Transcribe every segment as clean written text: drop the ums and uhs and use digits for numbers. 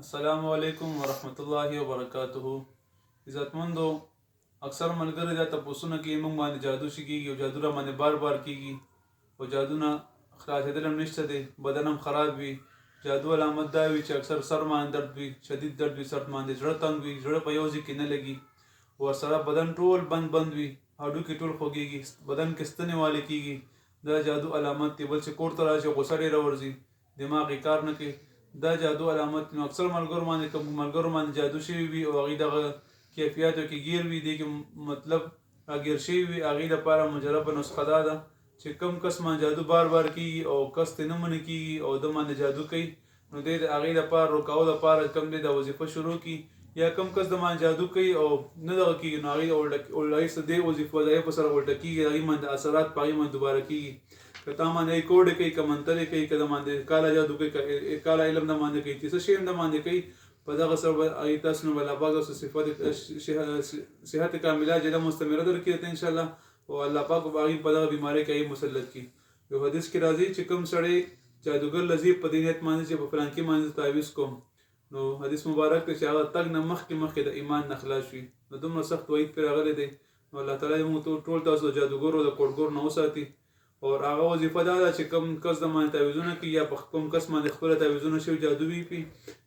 السلام علیکم ورحمت الله وبرکاته. عزتمندو، اکثر ملګري دا تپوسونه کوي موږ باندې جادو شي کېږي او جادو را باندې بار بار کېږي او جادو نه خلاصېدل هم نشته دی، بدن هم خراب وي. جادو علامت دا وي چې اکثر سر باندې درد وي، شدید درد وي سر باندې، زړه تنګ وي، زړه په یو ځای کې نه لګي، ورسره بدن ټول بند وي، هډوکي ټول خوږېږي، بدن کې ستنې والې کېږي. دا جادو علامت دی. بل چې کور ته راشي غوسه ډېره ورځي، دماغ یې کار نه کوي، دا جادو علامت. نو اکثر ملګرو باندې جادو شوي وي او هغوی دغه کیفیاتو کې ګیر وي، دې کې مطلب راګیر شوي وي. هغوی دپاره مجربه نسخه دا ده چې کوم کس باندې جادو بار بار کېږي او کس ترې نه منع کېږي او ده باندې جادو کوي، نو دی د هغې دپاره روکولو دپاره کوم دی دا وظیفه شروع کړي. یا کوم کس د باندې جادو کوي او نه دغه کېږي، نو هغوی دې وظایفو سره الټه کېږي، هغوی باندې اثرات په هغوی باندې دوباره کېږي. که تا باندې کوډې کوي، که منترې کوي، که د باندې کاله جادو کوي، که کاله علم د باندې کوي، چې څه شی هم د باندې کوي، په دغه سره به هغوی تاسو نه به الله پاک صحت کامله جله مستمره درکړي انشاءالله، او الله پاک به هغوی په دغه بیمارۍ کې هغوی مسلط کړي. یو حدیث کې راځي چې کوم سړی جادوګر لذیذ په دې نیت باندې چې په فلانکي باندې تعویض کوم، نو حدیث مبارک دی چې هغه تګ نه مخکې د ایمان نه خلاص وي. نو دومره سخت وعید پرې راغلی دی. نو الله تعالی موږ ټول تاسو د جادوګرو د کوډګرو نه وساتي. او هغه وظیفه دا ده چې کوم کس د باندې تعویضونه کوي یا په کوم کس باندې خپله تعویضونه شوي جادو وي پي،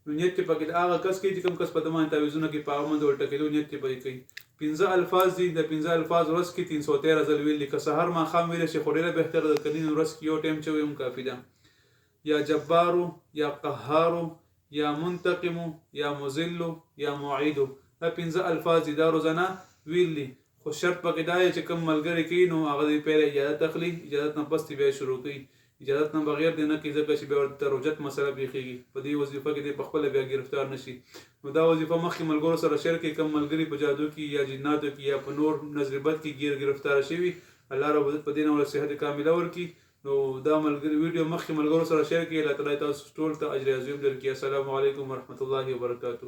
نو نیت چې پکې د هغه کس کوي چې کوم کس په ده باندې تعویضونه کوي، په هغه باندې الټه کېدو نیت چې پکې کوي. 15 الفاظ دي، د 15 الفاظ ورځ کې 313 ځل ویل دي. که سهار ماښام ویلی شي خو ډېره بهتره ده، که دین ورځ کې یو ټایم چې وي هم کافي ده. یا جبارو، یا قهارو، یا منتقمو، یا مذلو، یا معیدو، دا 15 الفاظ دي، دا روزانه ویل دي. خو شرط پکې دا دی چې کوم ملګری کوي نو هغه دې پیله اجازت اخلي، اجازت نه پس دې بیا شروع کوي، اجازت نه بغیر دې نه کوي، ځکه چې بیا ورته روجت مسله پېښېږي. په دې وظیفه کې دې پخپله بیا ګرفتار نه شي. نو دا وظیفه مخکې ملګرو سره شیر کړي. کوم ملګري په جادو کې یا جناتو کې یا په نور نظر بد کې ګرفتاره شوي، الله رب العزت په دې نه ورته صحت کامله ورکړي. نو دا ویډیو مخکې ملګرو سره شیر کړي. الله تعالی تاسو ټول ته اجر عظیم درکړي. السلام علیکم ورحمت الله وبرکاته.